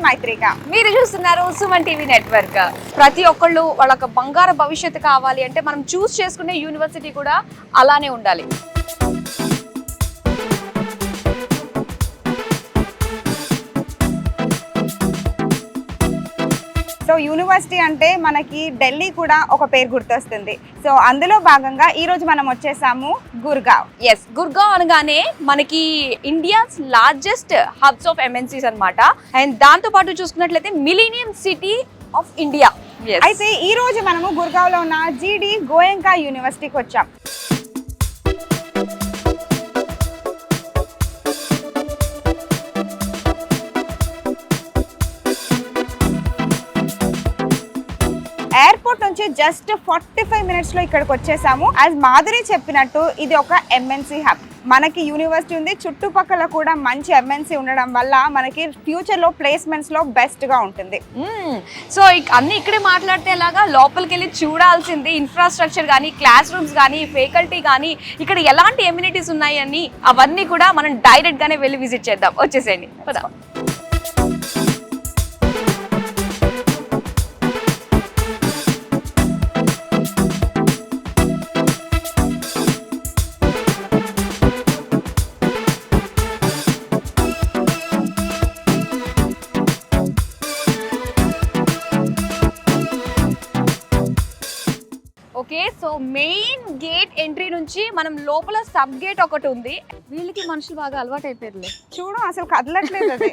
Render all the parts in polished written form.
మైత్రిక. మీరు చూస్తున్నారు Suman TV network. ప్రతి ఒక్కళ్ళు వాళ్ళకి బంగారు భవిష్యత్తు కావాలి అంటే మనం చూస్ చేసుకునే యూనివర్సిటీ కూడా అలానే ఉండాలి. సో యూనివర్సిటీ అంటే మనకి ఢిల్లీ కూడా ఒక పేరు గుర్తొస్తుంది. సో అందులో భాగంగా ఈ రోజు మనం వచ్చేసాము గుర్గావ్. ఎస్, గుర్గావ్ అనగానే మనకి India's largest hubs of MNCs అన్నమాట. అండ్ దాంతో పాటు చూసుకున్నట్లయితే మిలీనియం సిటీ ఆఫ్ ఇండియా. అయితే ఈ రోజు మనము గుర్గావ్ లో ఉన్న జీడి గోయంకా యూనివర్సిటీకి వచ్చాం. ఎయిర్పోర్ట్ నుంచి జస్ట్ 45 మినిట్స్ లో ఇక్కడికి వచ్చేసాము. యాజ్ మాధురి చెప్పినట్టు ఇది ఒక ఎంఎన్సీ హబ్. మనకి యూనివర్సిటీ ఉంది, చుట్టుపక్కల కూడా మంచి ఎంఎన్సీ ఉండడం వల్ల మనకి ఫ్యూచర్ లో ప్లేస్మెంట్స్ లో బెస్ట్ గా ఉంటుంది. సో అన్ని ఇక్కడే మాట్లాడితే ఎలాగా, లోపలికి వెళ్ళి చూడాల్సింది ఇన్ఫ్రాస్ట్రక్చర్ కానీ, క్లాస్ రూమ్స్ కానీ, ఫ్యాకల్టీ కానీ, ఇక్కడ ఎలాంటి ఎమ్యూనిటీస్ ఉన్నాయి అని అవన్నీ కూడా మనం డైరెక్ట్ గానే వెళ్ళి విజిట్ చేద్దాం. వచ్చేసేయండి. Okay, so main gate entry నుంచి మనం లోపల సబ్ గేట్ ఒకటి ఉంది. వీళ్ళకి మనుషులు బాగా అలవాటు అయిపోయారులే. చూడు అసలు కదలట్లేదు అది.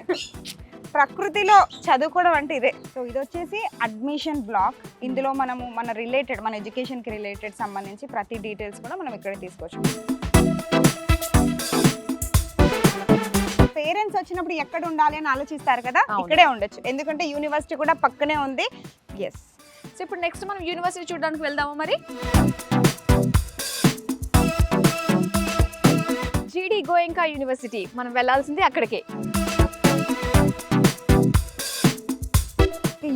ప్రకృతిలో చదువుకోవడం అంటే ఇదే. సో ఇది వచ్చేసి అడ్మిషన్ బ్లాక్. ఇందులో మనము మన ఎడ్యుకేషన్ కి రిలేటెడ్ సంబంధించి ప్రతి డీటెయిల్స్ కూడా మనం ఇక్కడ తీసుకోవచ్చు. పేరెంట్స్ వచ్చినప్పుడు ఎక్కడ ఉండాలి అని ఆలోచిస్తారు కదా, ఇక్కడే ఉండొచ్చు. ఎందుకంటే యూనివర్సిటీ కూడా పక్కనే ఉంది. ఎస్. సో ఇప్పుడు నెక్స్ట్ మనం యూనివర్సిటీ చూడడానికి వెళ్దామా మరి? జీడి గోయంకా యూనివర్సిటీ, మనం వెళ్ళాల్సింది అక్కడికే.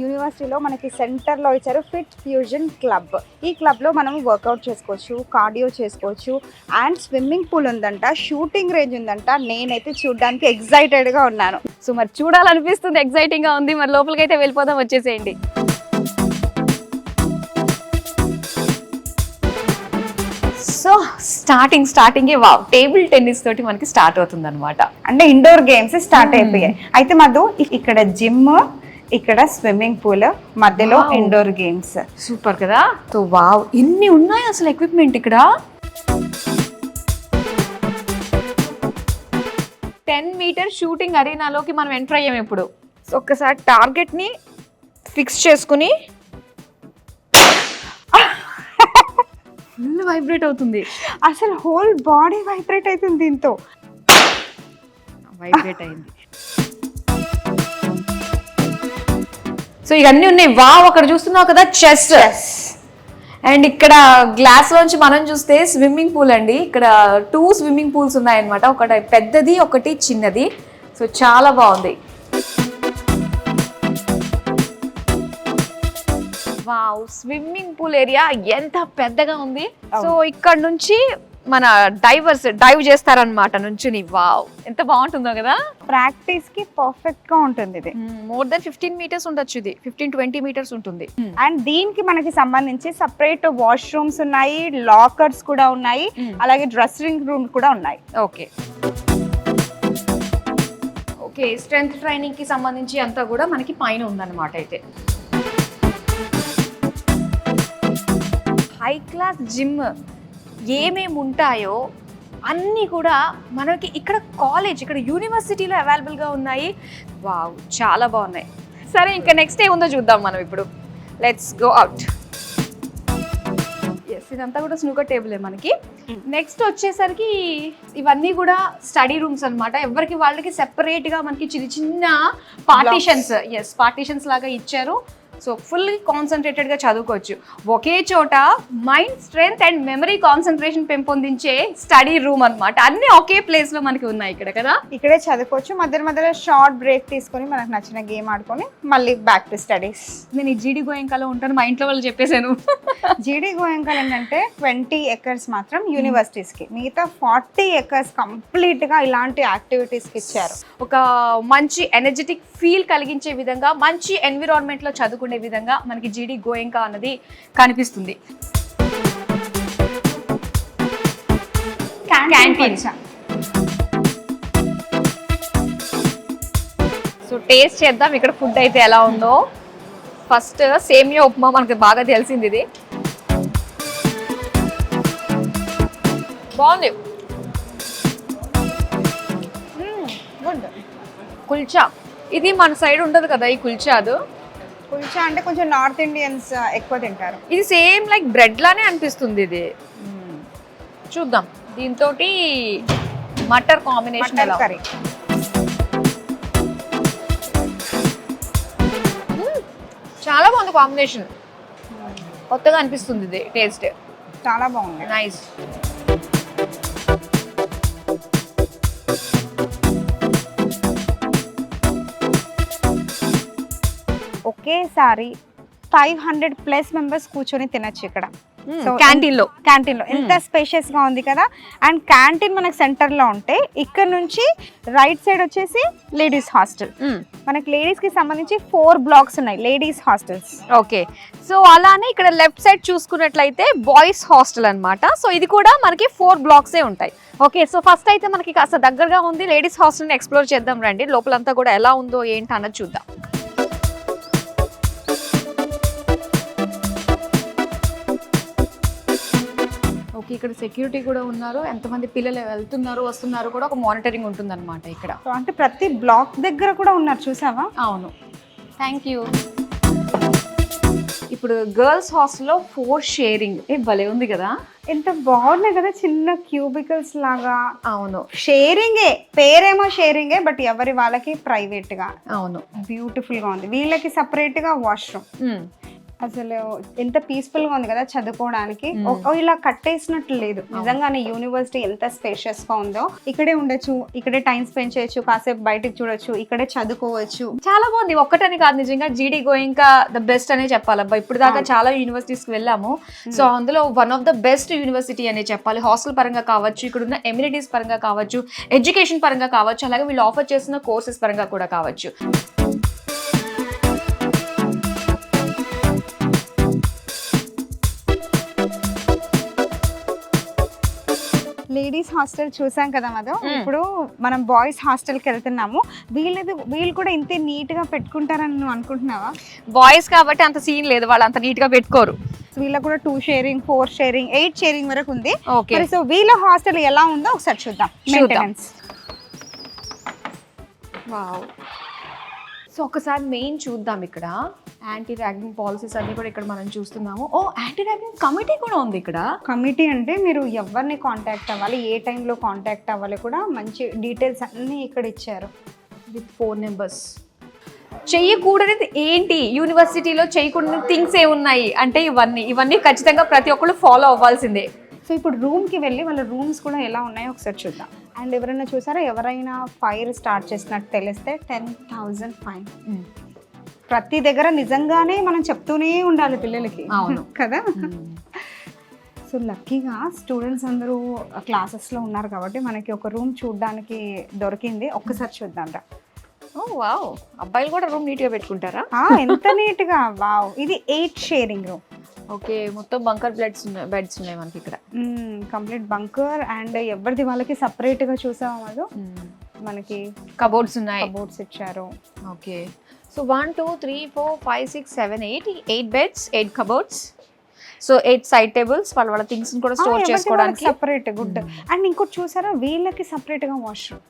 యూనివర్సిటీలో మనకి సెంటర్లో ఇచ్చారు ఫిట్ ఫ్యూజన్ క్లబ్. ఈ క్లబ్లో మనం వర్కౌట్ చేసుకోవచ్చు, కార్డియో చేసుకోవచ్చు, అండ్ స్విమ్మింగ్ పూల్ ఉందంట, షూటింగ్ రేంజ్ ఉందంట. నేనైతే చూడడానికి ఎక్సైటెడ్గా ఉన్నాను. సో మరి చూడాలనిపిస్తుంది, ఎక్సైటింగ్గా ఉంది. మరి లోపలికి అయితే వెళ్ళిపోదాం. వచ్చేసేయండి. So starting wow, table tennis తోటి మనకి స్టార్ట్ అవుతుంది అనమాట. అంటే ఇండోర్ గేమ్స్ స్టార్ట్ అయిపోయాయి. అయితే మధు, ఇక్కడ జిమ్, ఇక్కడ స్విమ్మింగ్ పూల్, మధ్యలో ఇండోర్ గేమ్స్. సూపర్ కదా. సో వావ్, ఇన్ని ఉన్నాయి అసలు ఎక్విప్మెంట్ ఇక్కడ. 10 మీటర్ షూటింగ్ అరీనాలోకి మనం ఎంటర్ అయ్యాం ఇప్పుడు. సో ఒక్కసారి టార్గెట్ ని ఫిక్స్ చేసుకుని ఫుల్ వైబ్రేట్ అవుతుంది. అసలు హోల్ బాడీ వైబ్రేట్ అవుతుంది దీంతో. వైబ్రేట్ అయింది. సో ఇవన్నీ ఉన్నాయి. వావ్, అక్కడ చూస్తున్నావు కదా చెస్. అండ్ ఇక్కడ గ్లాస్ లోంచి మనం చూస్తే స్విమ్మింగ్ పూల్ అండి. ఇక్కడ 2 స్విమ్మింగ్ పూల్స్ ఉన్నాయన్నమాట. ఒకటి పెద్దది, ఒకటి చిన్నది. సో చాలా బాగుంది. వావ్, స్విమ్మింగ్ పూల్ ఏరియా ఎంత పెద్దగా ఉంది. సో ఇక్కడ నుంచి మన డైవ్ చేస్తారనమాట నుంచుని. వావ్, ఎంత బాగుంటుందో కదా. ప్రాక్టీస్ కి పర్ఫెక్ట్ గా ఉంటుంది ఇది. మోర్ దెన్ 15 మీటర్స్ ఉండొచ్చు. ఇది 15-20 మీటర్స్ ఉంటుంది. అండ్ దీనికి మనకి సంబంధించి సపరేట్ వాష్రూమ్స్ ఉన్నాయి, లాకర్స్ కూడా ఉన్నాయి, అలాగే డ్రెస్సింగ్ రూమ్ కూడా ఉన్నాయి. ఓకే, స్ట్రెంగ్త్ ట్రైనింగ్ కి సంబంధించి అంతా కూడా మనకి పైన ఉందన్నమాట. అయితే హై క్లాస్ జిమ్ ఏమేమి ఉంటాయో అన్నీ కూడా మనకి ఇక్కడ ఇక్కడ యూనివర్సిటీలో అవైలబుల్గా ఉన్నాయి. వావ్, చాలా బాగున్నాయి. సరే, ఇంకా నెక్స్ట్ ఏముందో చూద్దాం మనం ఇప్పుడు. Let's go out. ఎస్, ఇదంతా కూడా స్నూకర్ టేబులే మనకి. నెక్స్ట్ వచ్చేసరికి ఇవన్నీ కూడా స్టడీ రూమ్స్ అనమాట. ఎవరికి వాళ్ళకి సెపరేట్గా మనకి చిన్న చిన్న పార్టీషన్స్ లాగా ఇచ్చారు. సో ఫుల్ కాన్సన్ట్రేటెడ్ గా చదువుకోవచ్చు. ఒకే చోట mind strength and memory concentration పెంపొందించే స్టడీ రూమ్ అన్నమాట. అన్ని ఒకే ప్లేస్ లో మనకి ఉన్నాయి ఇక్కడ కదా. ఇక్కడే చదువుకోవచ్చు. మధ్యలో షార్ట్ బ్రేక్ తీసుకొని మనకు నచ్చిన గేమ్ ఆడుకొని మళ్ళీ బ్యాక్ టు స్టడీస్. నేను ఈ జీడి గోయంకాలో ఉంటాను, మా ఇంట్లో వాళ్ళు చెప్పేశాను. జీడి గోయంకాల్ ఏంటంటే 20 acres మాత్రం యూనివర్సిటీస్ కి, మిగతా 40 acres కంప్లీట్ గా ఇలాంటి యాక్టివిటీస్ కి ఇచ్చారు. ఒక మంచి ఎనర్జెటిక్ ఫీల్ కలిగించే విధంగా, మంచి ఎన్విరాన్మెంట్ లో చదువుకునే విధంగా మనకి జీడి గోయంకా అన్నది కనిపిస్తుంది. క్యాంటీన్. సో టేస్ట్ చేద్దాం ఇక్కడ ఫుడ్ అయితే ఎలా ఉందో. ఫస్ట్ సేమియా ఉప్మా మనకి బాగా తెలిసింది, ఇది బాగుంది. గుడ్. కుల్చా ఇది మన సైడ్ ఉండదు కదా ఈ కుల్చాదు. కుల్చా అంటే కొంచెం నార్త్ ఇండియన్స్ ఎక్కువ తింటారు. ఇది సేమ్ లైక్ బ్రెడ్ లానే అనిపిస్తుంది ఇది. చూద్దాం దీంతో మటర్ కాంబినేషన్ ఎలా. కర్రీ చాలా బాగుంది కాంబినేషన్, కొత్తగా అనిపిస్తుంది ఇది టేస్ట్. చాలా బాగుంది. నైస్. ఒకేసారి 500+ మెంబర్స్ కూర్చొని తినచ్చు ఇక్కడ క్యాంటీన్ లో. ఎంత స్పేషియస్ గా ఉంది కదా. అండ్ క్యాంటీన్ మనకు సెంటర్ లో ఉంటే ఇక్కడ నుంచి రైట్ సైడ్ వచ్చేసి లేడీస్ హాస్టల్. మనకి లేడీస్ కి సంబంధించి 4 blocks ఉన్నాయి లేడీస్ హాస్టల్స్. ఓకే, సో అలానే ఇక్కడ లెఫ్ట్ సైడ్ చూసుకున్నట్లయితే బాయ్స్ హాస్టల్ అన్నమాట. సో ఇది కూడా మనకి 4 blocks ఉంటాయి. ఓకే, సో ఫస్ట్ అయితే మనకి కాస్త దగ్గరగా ఉంది లేడీస్ హాస్టల్ని ఎక్స్ప్లోర్ చేద్దాం రండి. లోపలంతా కూడా ఎలా ఉందో ఏంటి అన్నది చూద్దాం. ఓకే, ఇక్కడ సెక్యూరిటీ కూడా ఉన్నారు. ఎంతమంది పిల్లలు వెళ్తున్నారు వస్తున్నారు కూడా ఒక మానిటరింగ్ ఉంటుందన్నమాట ఇక్కడ. అంటే ప్రతి బ్లాక్ దగ్గర కూడా ఉన్నారు, చూసావా? అవును, థ్యాంక్ యూ. ఇప్పుడు గర్ల్స్ హాస్టల్లో 4 షేరింగ్. భలే ఉంది కదా, ఎంత బాగున్నాయి కదా, చిన్న క్యూబికల్స్ లాగా. అవును, షేరింగే, పేరేమో షేరింగే, బట్ ఎవరి వాళ్ళకి ప్రైవేట్ గా. అవును, బ్యూటిఫుల్ గా ఉంది. వీళ్ళకి సపరేట్ గా వాష్రూమ్. అసలు ఎంత పీస్ఫుల్ గా ఉంది కదా చదువుకోవడానికి. ఇలా కట్టేసినట్లు లేదు, నిజంగానే యూనివర్సిటీ ఎంత స్పేషియస్ గా ఉందో. ఇక్కడే ఉండొచ్చు, ఇక్కడే టైం స్పెండ్ చేయొచ్చు, కాసేపు బయటకు చూడొచ్చు, ఇక్కడే చదువుకోవచ్చు. చాలా బాగుంది. ఒక్కటని కాదు, నిజంగా జీడి గోయింకా ద బెస్ట్ అనే చెప్పాలబ్బా. ఇప్పుడు దాకా చాలా యూనివర్సిటీస్ కి వెళ్ళాము, సో అందులో one of the best university అనే చెప్పాలి. హాస్టల్ పరంగా కావచ్చు, ఇక్కడ ఉన్న ఎమ్యూనిటీస్ పరంగా కావచ్చు, ఎడ్యుకేషన్ పరంగా కావచ్చు, అలాగే వీళ్ళు ఆఫర్ చేస్తున్న కోర్సెస్ పరంగా కూడా కావచ్చు. లేడీస్ హాస్టల్ చూసాం కదా మధు. ఇప్పుడు మనం బాయ్స్ హాస్టల్కి వెళ్తున్నాము. వీళ్ళు కూడా ఇంతే నీట్ గా పెట్టుకుంటారని నువ్వు అనుకుంటున్నావా? బాయ్స్ కాబట్టి అంత సీన్ లేదు, వాళ్ళు అంత నీట్ గా పెట్టుకోరు. వీళ్ళకి కూడా 2 షేరింగ్, 4 షేరింగ్, 8 షేరింగ్ వరకు ఉంది. ఓకే, సో వీళ్ళ హాస్టల్ ఎలా ఉందో ఒకసారి చూద్దాం. మెయింటెనెన్స్. వావ్. సో ఒకసారి మెయిన్ చూద్దాం. ఇక్కడ యాంటీ ర్యాగింగ్ పాలసీస్ అన్ని కూడా ఇక్కడ మనం చూస్తున్నాము. ఓ, యాంటీ ర్యాగింగ్ కమిటీ కూడా ఉంది ఇక్కడ. కమిటీ అంటే మీరు ఎవరిని కాంటాక్ట్ అవ్వాలి, ఏ టైంలో కాంటాక్ట్ అవ్వాలి కూడా మంచి డీటెయిల్స్ అన్నీ ఇక్కడ ఇచ్చారు. With 4 numbers. చెయ్యకూడనిది ఏంటి, యూనివర్సిటీలో చేయకూడని థింగ్స్ ఏమున్నాయి అంటే ఇవన్నీ ఖచ్చితంగా ప్రతి ఒక్కళ్ళు ఫాలో అవ్వాల్సిందే. సో ఇప్పుడు రూమ్కి వెళ్ళి వాళ్ళ రూమ్స్ కూడా ఎలా ఉన్నాయో ఒకసారి చూద్దాం. అండ్ ఎవరైనా చూసారా, ఎవరైనా ఫైర్ స్టార్ట్ చేసినట్టు తెలిస్తే 10,000 ఫైన్. ప్రతి దగ్గర నిజంగానే మనం చెప్తూనే ఉండాలి పిల్లలకి. అవును కదా. సో లక్కీగా స్టూడెంట్స్ అందరూ క్లాసెస్లో ఉన్నారు కాబట్టి మనకి ఒక రూమ్ చూడడానికి దొరికింది. ఒక్కసారి చూద్దాం రా. ఓ వావ్, అబ్బాయిలు కూడా రూమ్ నీట్గా పెట్టుకుంటారా? ఎంత నీట్గా. వావ్, ఇది 8 షేరింగ్ రూమ్. ఓకే, మొత్తం బంకర్ బెడ్స్ ఉన్నాయి మనకి ఇక్కడ. Complete bunker. అండ్ ఎవరిది వాళ్ళకి సపరేట్గా చూసాము అది. మనకి కబోర్డ్స్ ఉన్నాయి, కబోర్డ్స్ ఇచ్చారు. Okay, so 1 2 3 4 5 6 7 8 beds, 8 cupboards. So 8 side tables, వాళ్ళ థింగ్స్ కూడా స్టోర్ చేసుకోవడానికి సపరేట్. గుడ్. అండ్ ఇంకోటి చూసారా, వీళ్ళకి సపరేట్గా వాష్రూమ్.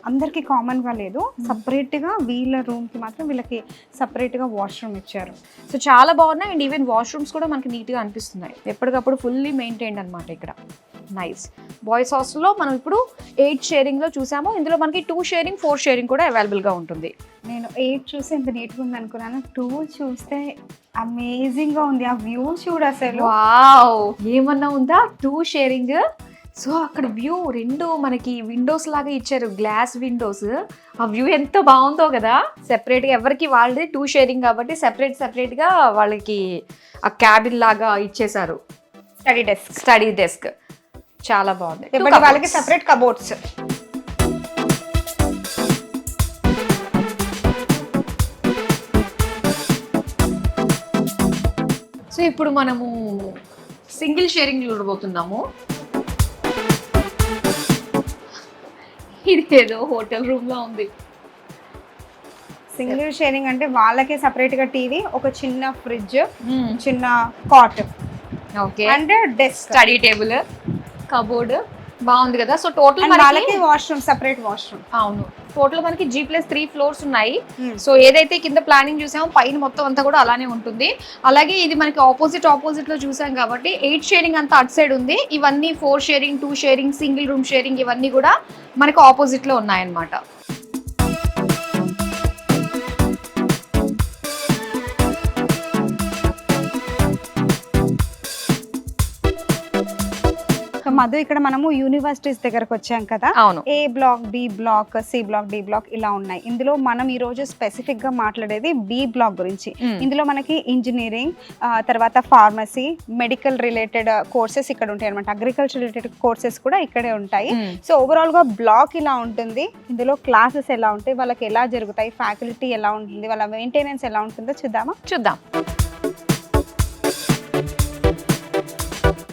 అందరికి కామన్ గా లేదు, సపరేట్ గా వీళ్ళ రూమ్ కి మాత్రం వీళ్ళకి సపరేట్ గా వాష్రూమ్ ఇచ్చారు. సో చాలా బాగున్నాయి. అండ్ ఈవెన్ వాష్రూమ్స్ కూడా మనకి నీట్ గా అనిపిస్తున్నాయి, ఎప్పటికప్పుడు ఫుల్లీ మెయింటైన్డ్ అనమాట ఇక్కడ. నైస్. బాయ్స్ హాస్టల్లో మనం ఇప్పుడు 8 షేరింగ్లో చూసాము. ఇందులో మనకి 2 షేరింగ్ 4 షేరింగ్ కూడా అవైలబుల్గా ఉంటుంది. నేను 8 చూసి ఎంత నీట్గా ఉంది అనుకున్నాను, 2 చూస్తే అమేజింగ్గా ఉంది. ఆ వ్యూ చూడు అసలు. వావ్, ఏమన్నా ఉందా 2 షేరింగ్. సో అక్కడ వ్యూ 2 మనకి విండోస్ లాగా ఇచ్చారు, గ్లాస్ విండోస్. ఆ వ్యూ ఎంత బాగుందో కదా. సెపరేట్గా ఎవరికి వాళ్ళది 2 షేరింగ్ కాబట్టి సెపరేట్గా వాళ్ళకి ఆ క్యాబిన్ లాగా ఇచ్చేసారు. స్టడీ డెస్క్ చాలా బాగుంది. వాళ్ళకి సెపరేట్ కబోర్డ్స్. సో ఇప్పుడు మనము సింగిల్ షేరింగ్ చూడబోతున్నాము. ఇది ఏదో హోటల్ రూమ్ లో ఉంది. సింగిల్ షేరింగ్ అంటే వాళ్ళకే సెపరేట్ గా టీవీ, ఒక చిన్న ఫ్రిడ్జ్, చిన్న cot, okay, and desk, study table, cupboard. బాగుంది కదా. సో టోటల్ వాళ్ళకి వాష్రూమ్, సెపరేట్ వాష్రూమ్. అవును, టోటల్ మనకి G+3 ఫ్లోర్స్ ఉన్నాయి. సో ఏదైతే కింద ప్లానింగ్ చూసామో పైన మొత్తం అంతా కూడా అలానే ఉంటుంది. అలాగే ఇది మనకి ఆపోజిట్ లో చూసాం కాబట్టి 8 షేరింగ్ అంతా అటు సైడ్ ఉంది. ఇవన్నీ 4 sharing, 2 sharing, single room sharing ఇవన్నీ కూడా మనకి ఆపోజిట్ లో ఉన్నాయన్నమాట. మధు, ఇక్కడ మనము యూనివర్సిటీస్ దగ్గరకు వచ్చాం కదా. అవును. A block, B block, C block, D block ఇలా ఉన్నాయి. ఇందులో మనం ఈ రోజు స్పెసిఫిక్ గా మాట్లాడేది బి బ్లాక్ గురించి. ఇందులో మనకి ఇంజనీరింగ్, తర్వాత ఫార్మసీ, మెడికల్ రిలేటెడ్ కోర్సెస్ ఇక్కడ ఉంటాయి అనమాట. అగ్రికల్చర్ రిలేటెడ్ కోర్సెస్ కూడా ఇక్కడే ఉంటాయి. సో ఓవరాల్ గా బ్లాక్ ఇలా ఉంటుంది. ఇందులో క్లాసెస్ ఎలా ఉంటాయి, వాళ్ళకి ఎలా జరుగుతాయి, ఫ్యాకల్టీ ఎలా ఉంటుంది, వాళ్ళ మెయింటెనెన్స్ ఎలా ఉంటుందో చూద్దాం.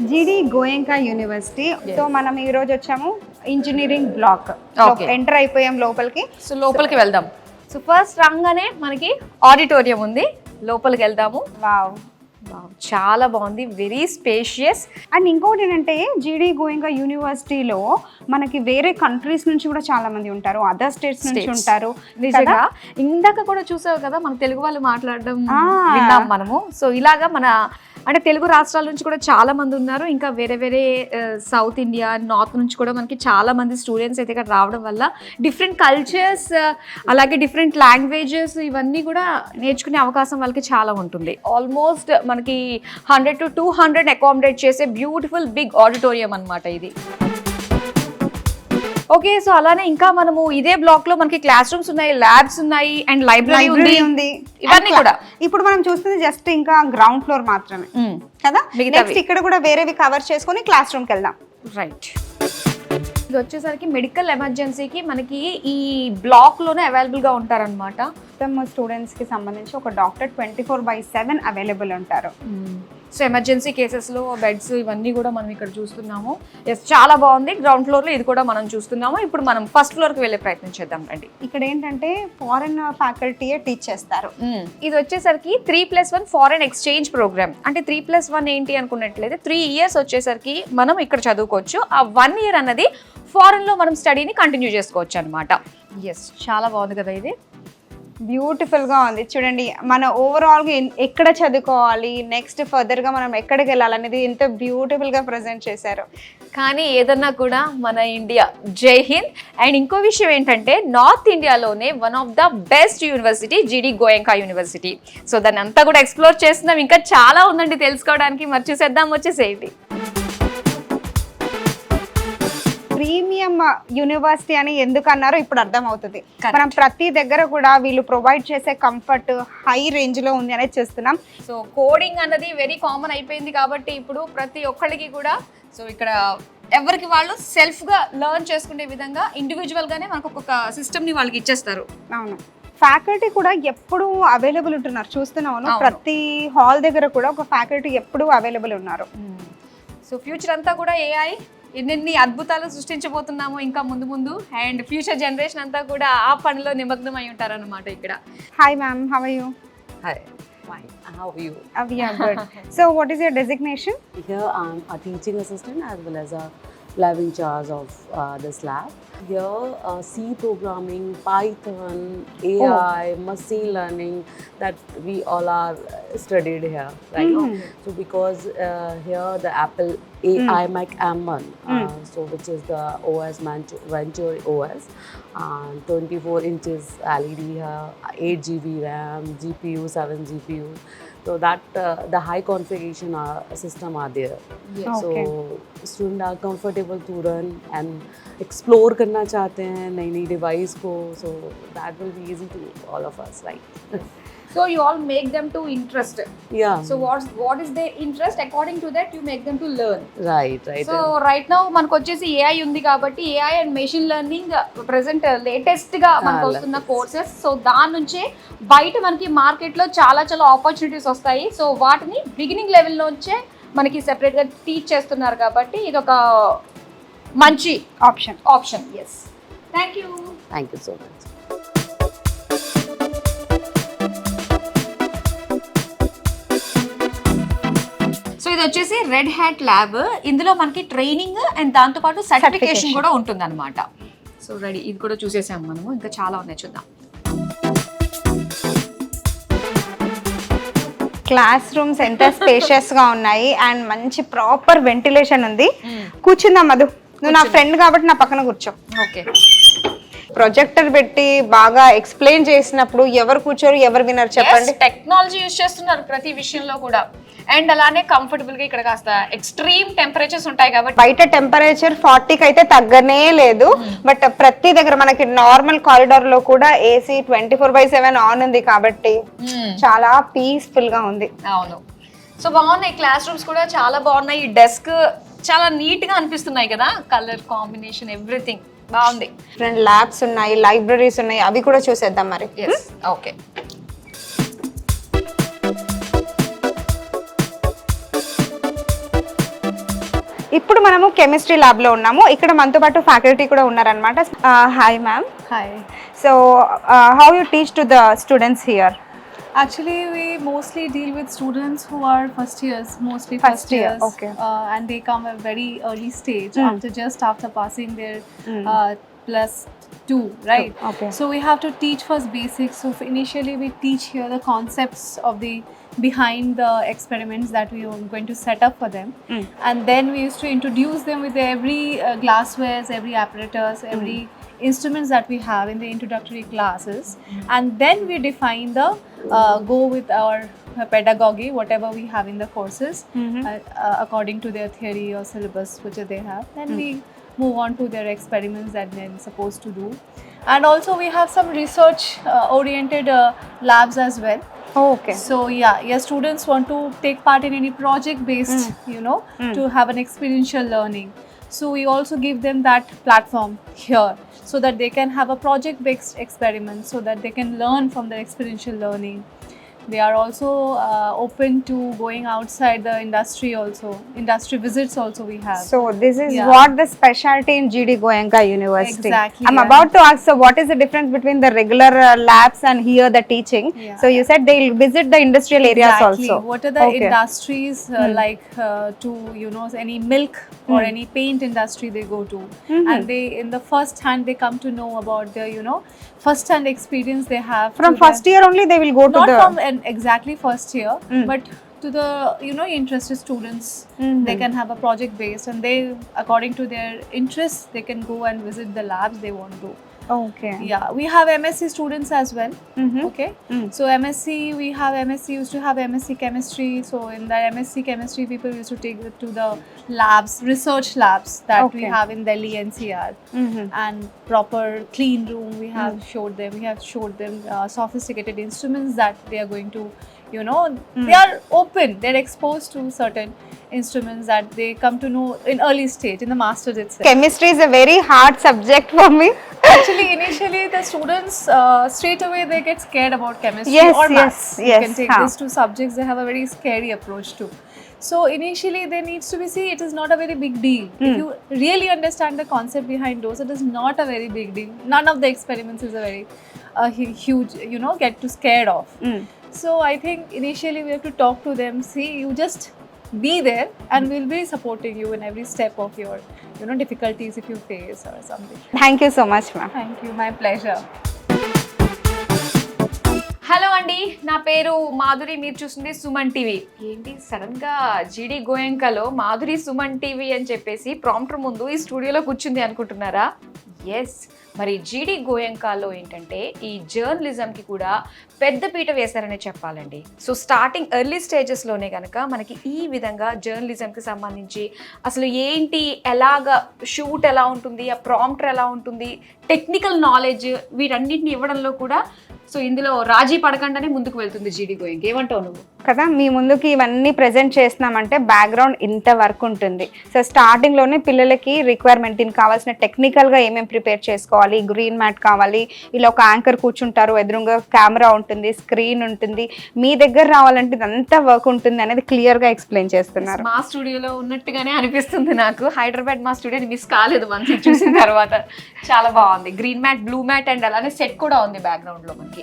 జీడీ గోయంకా యూనివర్సిటీ. సో మనం ఈ రోజు వచ్చాము ఇంజనీరింగ్ బ్లాక్. ఎంటర్ అయిపోయాం లోపలికి. సో లోపలికి వెళ్దాం. సో ఫస్ట్ రాగానే మనకి ఆడిటోరియం ఉంది, లోపలికి వెళ్దాము. వావ్, చాలా బాగుంది, వెరీ స్పేషియస్. అండ్ ఇంకోటి ఏంటంటే జీడీ గోయంకా యూనివర్సిటీలో మనకి వేరే కంట్రీస్ నుంచి కూడా చాలా మంది ఉంటారు, అదర్ స్టేట్స్ నుంచి ఉంటారు. నిజంగా ఇందాక కూడా చూసావు కదా మన తెలుగు వాళ్ళు మాట్లాడడం విన్నాం మనము. సో ఇలాగా మన అంటే తెలుగు రాష్ట్రాల నుంచి కూడా చాలా మంది ఉన్నారు. ఇంకా వేరే సౌత్ ఇండియా, నార్త్ నుంచి కూడా మనకి చాలా మంది స్టూడెంట్స్ అయితే ఇక్కడ రావడం వల్ల డిఫరెంట్ కల్చర్స్, అలాగే డిఫరెంట్ లాంగ్వేజెస్ ఇవన్నీ కూడా నేర్చుకునే అవకాశం వాళ్ళకి చాలా ఉంటుంది. ఆల్మోస్ట్ మనకి 100 to 200 అకామిడేట్ చేసే బ్యూటిఫుల్ బిగ్ ఆడిటోరియం అన్నమాట ఇది. ఓకే, సో అలానే ఇంకా మనము ఇదే బ్లాక్ లో మనకి క్లాస్ రూమ్స్ ఉన్నాయి, ల్యాబ్స్ ఉన్నాయి, అండ్ లైబ్రరీ ఉంది. ఇవన్నీ కూడా ఇప్పుడు మనం చూస్తుంది జస్ట్ ఇంకా గ్రౌండ్ ఫ్లోర్ మాత్రమే కదా. నెక్స్ట్ ఇక్కడ కూడా వేరేవి కవర్ చేసుకొని క్లాస్ రూమ్ కి వెళ్దాం. రైట్. ఇది వచ్చేసరికి మెడికల్ ఎమర్జెన్సీకి మనకి ఈ బ్లాక్ లోనే అవైలబుల్ గా ఉంటారన్నమాట. మొత్తం స్టూడెంట్స్ కి సంబంధించి ఒక డాక్టర్ 24/7 అవైలబుల్ ఉంటారు. సో ఎమర్జెన్సీ కేసెస్లో బెడ్స్ ఇవన్నీ కూడా మనం ఇక్కడ చూస్తున్నాము. ఎస్, చాలా బాగుంది. గ్రౌండ్ ఫ్లోర్లో ఇది కూడా మనం చూస్తున్నాము. ఇప్పుడు మనం ఫస్ట్ ఫ్లోర్కి వెళ్ళే ప్రయత్నం చేద్దాం రండి. ఇక్కడ ఏంటంటే ఫారెన్ ఫ్యాకల్టీయే టీచ్ చేస్తారు. ఇది వచ్చేసరికి 3+1 ఫారెన్ ఎక్స్చేంజ్ ప్రోగ్రామ్. అంటే 3+1 ఏంటి అనుకున్నట్లయితే 3 years వచ్చేసరికి మనం ఇక్కడ చదువుకోవచ్చు. ఆ 1 year అన్నది ఫారెన్లో మనం స్టడీని కంటిన్యూ చేసుకోవచ్చు అనమాట. ఎస్, చాలా బాగుంది కదా. ఇది బ్యూటిఫుల్ గా ఉంది చూడండి. మన ఓవరాల్ గా ఎక్కడ చదువుకోవాలి, నెక్స్ట్ ఫర్దర్ గా మనం ఎక్కడికి వెళ్ళాలనేది ఎంత బ్యూటిఫుల్ గా ప్రెజెంట్ చేశారు. కానీ ఏదన్నా కూడా మన ఇండియా జై హింద్. అండ్ ఇంకో విషయం ఏంటంటే నార్త్ ఇండియాలోనే one of the best university జీడీ గోయంకా యూనివర్సిటీ. సో దాన్ని అంతా కూడా ఎక్స్ప్లోర్ చేస్తున్నాం. ఇంకా చాలా ఉందండి తెలుసుకోవడానికి. మరి చూసేద్దాం, వచ్చేసేయండి. ప్రీమియం యూనివర్సిటీ అని ఎందుకు అన్నారో ఇప్పుడు అర్థం అవుతుంది. మనం ప్రతి దగ్గర కూడా వీళ్ళు ప్రొవైడ్ చేసే కంఫర్ట్ హై రేంజ్ లో ఉంది అనేది చూస్తున్నాం. సో కోడింగ్ అన్నది వెరీ కామన్ అయిపోయింది కాబట్టి ఇప్పుడు ప్రతి ఒక్కరికి కూడా సో ఇక్కడ ఎవరికి వాళ్ళు సెల్ఫ్ గా లెర్న్ చేసుకునే విధంగా ఇండివిజువల్ గానే మనకు ఒక సిస్టమ్ ని వాళ్ళకి ఇచ్చేస్తారు. అవును, ఫ్యాకల్టీ కూడా ఎప్పుడు అవైలబుల్ ఉంటున్నారు చూస్తున్నాను. ప్రతి హాల్ దగ్గర కూడా ఒక ఫ్యాకల్టీ ఎప్పుడు అవైలబుల్ ఉన్నారు. సో ఫ్యూచర్ అంతా కూడా ఏఐ ఎన్నెన్ని అద్భుతాలు సృష్టించబోతున్నామో ఇంకా ముందు ముందు. అండ్ ఫ్యూచర్ జనరేషన్ అంతా కూడా ఆ పనిలో నిమగ్నం అయి ఉంటారన్నమాట ఇక్కడ. Hi ma'am, how are you? Hi. Fine. How are you? We are good. So what is your designation? Here I'm a teaching assistant as well as a lab in charge of this lab. Here, C programming, Python, AI, machine learning, that we all are studied here, right? So because here the Apple iMac M1, so which is the OS Venture OS, 24 inches LED here, 8 GB RAM, GPU, 7 GPU. So that the high configuration system are there. Yes. So student are comfortable to run and explore करना चाहते हैं नई नई device को, so that will be easy to all of us, right? So you all make them to interest. Yeah. So what is their interest? According to that, you make them to learn. Right. So right now మనకు వచ్చేసి AI ఉంది కాబట్టి AI and machine learning present latest గా మనకు వస్తున్న courses. So దాని నుంచే బయట మనకి మార్కెట్ లో చాలా చాలా ఆపర్చునిటీస్ వస్తాయి. సో వాటిని బిగినింగ్ లెవెల్ నుంచే మనకి సెపరేట్ గా టీచ్ చేస్తున్నారు కాబట్టి ఇది ఒక మంచి option. Yes, thank you. Thank you so much. So ఇది వచ్చేసి రెడ్ హ్యాట్ ల్యాబ్. ఇందులో మనకి ట్రైనింగ్ అండ్ దాంతోపాటు సర్టిఫికేషన్ కూడా ఉంటుంది అనమాట. సో రెడీ, ఇది కూడా చూసేసాము మనము. ఇంకా చాలా ఉన్నాయి, చూద్దాం. క్లాస్ రూమ్స్ ఎంత స్పేషియస్ గా ఉన్నాయి అండ్ మంచి ప్రాపర్ వెంటిలేషన్ ఉంది. కూర్చుందాం మధు, నువ్వు నా ఫ్రెండ్ కాబట్టి నా పక్కన కూర్చో. ఓకే. ప్రొజెక్టర్ పెట్టి బాగా ఎక్స్ప్లెయిన్ చేసినప్పుడు ఎవరు కూర్చోరు, ఎవరు వినరు చెప్పండి. టెక్నాలజీ యూజ్ చేస్తున్నారు ప్రతి విషయంలో కూడా. అండ్ అలానే కంఫర్టబుల్ గా ఇక్కడ కాస్త ఎక్స్ట్రీమ్ టెంపరేచర్స్ ఉంటాయి కాబట్టి బయట టెంపరేచర్ 40కి అయితే తగ్గనే లేదు. బట్ ప్రతి దగ్గర మనకి నార్మల్ కారిడార్ లో కూడా ఏసీ 24/7 ఆన్ ఉంది కాబట్టి చాలా పీస్ఫుల్ గా ఉంది. అవును. సో బాగున్నాయి, క్లాస్ రూమ్స్ కూడా చాలా బాగున్నాయి. ఈ డెస్క్ చాలా నీట్ గా అనిపిస్తున్నాయి కదా, కలర్ కాంబినేషన్ ఎవ్రీథింగ్ బాగుంది. ఫ్రెండ్ ల్యాబ్స్ ఉన్నాయి, లైబ్రరీస్ ఉన్నాయి, అవి కూడా చూసేద్దాం మరి. ఓకే. ఇప్పుడు మనము కెమిస్ట్రీ ల్యాబ్ లో ఉన్నాము. ఇక్కడ మనతో పాటు ఫ్యాకల్టీ కూడా ఉన్నారనమాట. Hi ma'am. Hi. So how you teach to the students here? Actually, we mostly deal with students who are first years, mostly First first year, years, okay. And they come at very early stage after passing their +2, right? Okay. So we have to teach first basics. So initially we teach here the concepts of the behind the experiments that we are going to set up for them, and then we used to introduce them with every glasswares, every apparatus, every instruments that we have in the introductory classes, and then we define the go with our pedagogy, whatever we have in the courses, according to their theory or syllabus which they have. Then we move on to their experiments that they're supposed to do, and also we have some research oriented labs as well. Okay. So yeah, students want to take part in any project based, to have an experiential learning. So we also give them that platform here so that they can have a project based experiment, so that they can learn from their experiential learning. They are also open to going outside the industry also. Industry visits also we have. So this is Yeah. what the specialty in GD Goenka University. Exactly, I'm yeah. about to ask, so what is the difference between the regular labs and here the teaching? Yeah. So you said they'll visit the industrial areas Exactly. also. What are the Okay. industries like to any milk or any paint industry they go to, and they in the first hand they come to know about the first hand experience they have From to first year only they will go to not the... from exactly first year, but to the interested students. They can have a project based, and they according to their interests they can go and visit the labs they want to. Okay. Yeah, we have MSc students as well. Okay. So MSc, we have MSc, used to have MSc chemistry. So in that MSc chemistry, people used to take it to the labs, research labs that we Okay. have in Delhi NCR, and proper clean room. We have showed them. We have showed them sophisticated instruments that they are going to, they are open. They're exposed to certain instruments that they come to know in early stage in the masters itself. Chemistry is a very hard subject for me. Actually, initially the students straight away they get scared about chemistry Yes, or yes, maths. You yes, can take huh. these two subjects. They have a very scary approach to. So initially there needs to be, see, it is not a very big deal. If you really understand the concept behind those, it is not a very big deal. None of the experiments is a very huge, get to scared of. So I think initially we have to talk to them. See, you just be there and we'll be supporting you in every step of your difficulties if you face or something. Thank you so much ma'am. Thank you, my pleasure. Hello అండి, నా పేరు మాధురి, మీరు చూస్తుంది Suman TV. ఏంటి sudden గా జీడి గోయంకలో Madhuri Suman TV అని చెప్పేసి ప్రాంప్టర్ ముందు ఈ స్టూడియోలో కూర్చుంది అనుకుంటున్నారా? ఎస్, మరి జీడి గోయంకాలో ఏంటంటే ఈ జర్నలిజంకి కూడా పెద్ద పీట వేశారనే చెప్పాలండి. సో స్టార్టింగ్ ఎర్లీ స్టేజెస్లోనే కనుక మనకి ఈ విధంగా జర్నలిజంకి సంబంధించి అసలు ఏంటి, ఎలాగా షూట్ ఎలా ఉంటుంది, ఆ ప్రాంప్టర్ ఎలా ఉంటుంది, టెక్నికల్ నాలెడ్జ్ వీటన్నిటిని ఇవ్వడంలో కూడా సో ఇందులో రాజీ పడకుండానే ముందుకు వెళ్తుంది జీడి గోయింగ్. ఏమంటావు నువ్వు? కదా, మీ ముందుకి ఇవన్నీ ప్రెజెంట్ చేస్తున్నామంటే బ్యాక్గ్రౌండ్ ఇంత వర్క్ ఉంటుంది. సో స్టార్టింగ్లోనే పిల్లలకి రిక్వైర్మెంట్, దీనికి కావాల్సిన టెక్నికల్గా ఏమేమి ప్రిపేర్ చేసుకోవాలి, గ్రీన్ మ్యాట్ కావాలి, ఇలా ఒక యాంకర్ కూర్చుంటారు, ఎదురుగా కెమెరా ఉంటుంది, స్క్రీన్ ఉంటుంది, మీ దగ్గర రావాలంటే ఇదంతా వర్క్ ఉంటుంది అనేది క్లియర్గా ఎక్స్ప్లెయిన్ చేస్తున్నారు. మా స్టూడియోలో ఉన్నట్టుగానే అనిపిస్తుంది నాకు. హైదరాబాద్ మా స్టూడియోని మిస్ కాలేదు మనకి చూసిన తర్వాత. చాలా బాగుంది, green mat, blue mat and అలానే సెట్ కూడా ఉంది బ్యాక్గ్రౌండ్లో మనకి.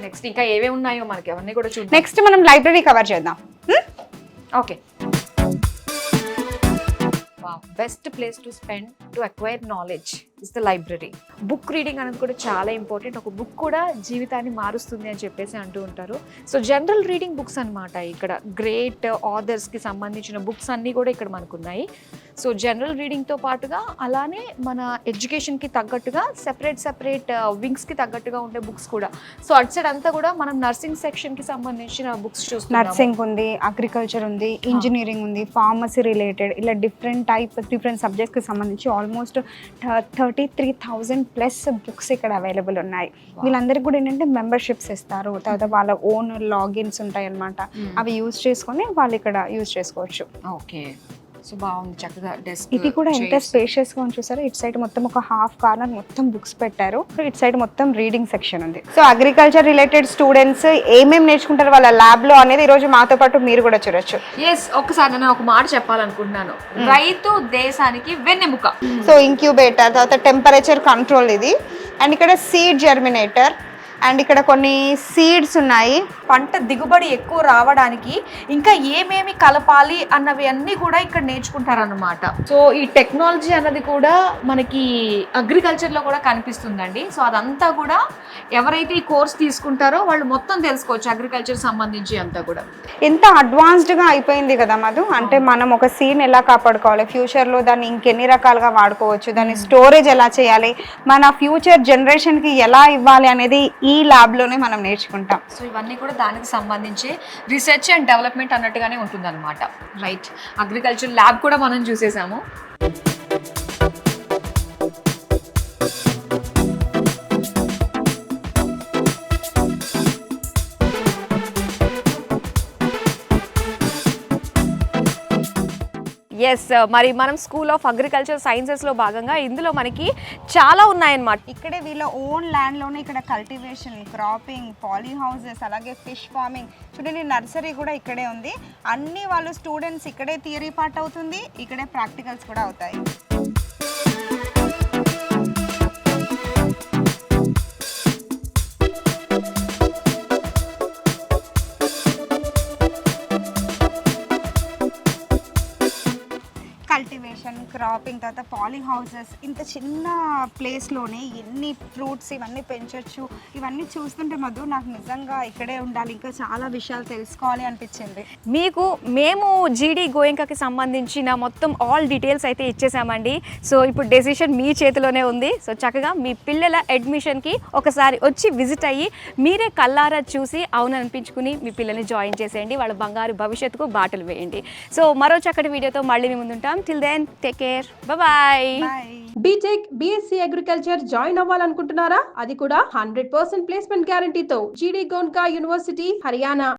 నెక్స్ట్ ఇంకా ఏమేమి ఉన్నాయో మనకి అవన్నీ కూడా చూద్దాం. నెక్స్ట్ మనం లైబ్రరీ కవర్ చేద్దాం. Okay, best place to spend to acquire knowledge is the library. Book reading అనేది కూడా చాలా ఇంపార్టెంట్. ఒక బుక్ కూడా జీవితాన్ని మారుస్తుంది అని చెప్పేసి అంటూ ఉంటారు. సో జనరల్ రీడింగ్ బుక్స్ అనమాట. ఇక్కడ గ్రేట్ ఆథర్స్కి సంబంధించిన బుక్స్ అన్నీ కూడా ఇక్కడ మనకు ఉన్నాయి. సో జనరల్ రీడింగ్తో పాటుగా అలానే మన ఎడ్యుకేషన్కి తగ్గట్టుగా సెపరేట్ వింగ్స్కి తగ్గట్టుగా ఉండే బుక్స్ కూడా. సో అటు సైడ్ అంతా కూడా మనం నర్సింగ్ సెక్షన్కి సంబంధించిన బుక్స్ చూస్తున్నాం. నర్సింగ్ ఉంది, అగ్రికల్చర్ ఉంది, ఇంజనీరింగ్ ఉంది, ఫార్మసీ రిలేటెడ్, ఇలా డిఫరెంట్ సబ్జెక్ట్కి సంబంధించి ఆల్మోస్ట్ 33,000 ప్లస్ బుక్స్ ఇక్కడ అవైలబుల్ ఉన్నాయి. వీళ్ళందరికీ కూడా ఏంటంటే మెంబర్షిప్స్ ఇస్తారు, తర్వాత వాళ్ళ ఓన్ లాగిన్స్ ఉంటాయి అన్నమాట. అవి యూజ్ చేసుకొని వాళ్ళు ఇక్కడ యూజ్ చేసుకోవచ్చు. ఓకే, సో బాగుంది, చక్కగా డెస్క్. ఇది కూడా ఎంత స్పేషియస్ గా చూసారో, ఇటు సైడ్ మొత్తం ఒక హాఫ్ కార్నర్ మొత్తం బుక్స్ పెట్టారు, ఇటు సైడ్ మొత్తం రీడింగ్ సెక్షన్ ఉంది. సో అగ్రికల్చర్ రిలేటెడ్ స్టూడెంట్స్ ఏమేమి నేర్చుకుంటారు వాళ్ళ ల్యాబ్ లో అనేది ఈ రోజు మాతో పాటు మీరు కూడా చూడొచ్చు. ఎస్, ఒకసారి నేను ఒక మాట చెప్పాలనుకుంటున్నాను. రైతు దేశానికి వెన్నెముక. సో ఇంక్యుబేటర్, తర్వాత టెంపరేచర్ కంట్రోల్ ఇది, అండ్ ఇక్కడ సీడ్ జర్మినేటర్, అండ్ ఇక్కడ కొన్ని సీడ్స్ ఉన్నాయి. పంట దిగుబడి ఎక్కువ రావడానికి ఇంకా ఏమేమి కలపాలి అన్నవి అన్నీ కూడా ఇక్కడ నేర్చుకుంటారన్నమాట. సో ఈ టెక్నాలజీ అన్నది కూడా మనకి అగ్రికల్చర్లో కూడా కనిపిస్తుందండి. సో అదంతా కూడా ఎవరైతే ఈ కోర్స్ తీసుకుంటారో వాళ్ళు మొత్తం తెలుసుకోవచ్చు అగ్రికల్చర్ సంబంధించి అంతా కూడా. ఎంత అడ్వాన్స్డ్గా అయిపోయింది కదా మధు. అంటే మనం ఒక సీడ్ ఎలా కాపాడుకోవాలి, ఫ్యూచర్లో దాన్ని ఇంకెన్ని రకాలుగా వాడుకోవచ్చు, దాన్ని స్టోరేజ్ ఎలా చేయాలి, మన ఫ్యూచర్ జనరేషన్కి ఎలా ఇవ్వాలి అనేది ఈ ల్యాబ్లోనే మనం నేర్చుకుంటాం. సో ఇవన్నీ కూడా దానికి సంబంధించి రీసెర్చ్ అండ్ డెవలప్మెంట్ అన్నట్టుగానే ఉంటుందన్నమాట. రైట్, అగ్రికల్చర్ ల్యాబ్ కూడా మనం చూసేసాము. ఎస్, మరి మనం స్కూల్ ఆఫ్ అగ్రికల్చర్ సైన్సెస్లో భాగంగా ఇందులో మనకి చాలా ఉన్నాయన్నమాట. ఇక్కడే వీళ్ళ ఓన్ ల్యాండ్లోనే ఇక్కడ కల్టివేషన్, క్రాపింగ్, పాలీ హౌసెస్, అలాగే ఫిష్ ఫార్మింగ్, చూడండి నర్సరీ కూడా ఇక్కడే ఉంది. అన్ని వాళ్ళు స్టూడెంట్స్ ఇక్కడే థియరీ పార్ట్ అవుతుంది, ఇక్కడే ప్రాక్టికల్స్ కూడా అవుతాయి. కల్టివేషన్, క్రాపింగ్, తర్వాత పాలీ హౌసెస్, ఇంత చిన్న ప్లేస్లోనే ఎన్ని ఫ్రూట్స్ ఇవన్నీ పెంచవచ్చు. ఇవన్నీ చూస్తుంటే మధు నాకు నిజంగా ఇక్కడే ఉండాలి, ఇంకా చాలా విషయాలు తెలుసుకోవాలి అనిపించింది. మీకు మేము జీడి గోయంకాకి సంబంధించిన మొత్తం ఆల్ డీటెయిల్స్ అయితే ఇచ్చేసామండి. సో ఇప్పుడు డెసిషన్ మీ చేతిలోనే ఉంది. సో చక్కగా మీ పిల్లల అడ్మిషన్కి ఒకసారి వచ్చి విజిట్ అయ్యి మీరే కల్లారా చూసి అవును అనిపించుకుని మీ పిల్లల్ని జాయిన్ చేసేయండి. వాళ్ళ బంగారు భవిష్యత్తుకు బాటలు వేయండి. సో మరో చక్కటి వీడియోతో మళ్ళీ మేము ముందుంటాం. Till then, take care. Bye-bye. Bye. BTech, BSc agriculture join అవ్వాలనుకుంటున్నారా? అది కూడా 100% ప్లేస్మెంట్ గ్యారంటీతో జీడీ గోయెంకా యూనివర్సిటీ, హర్యానా.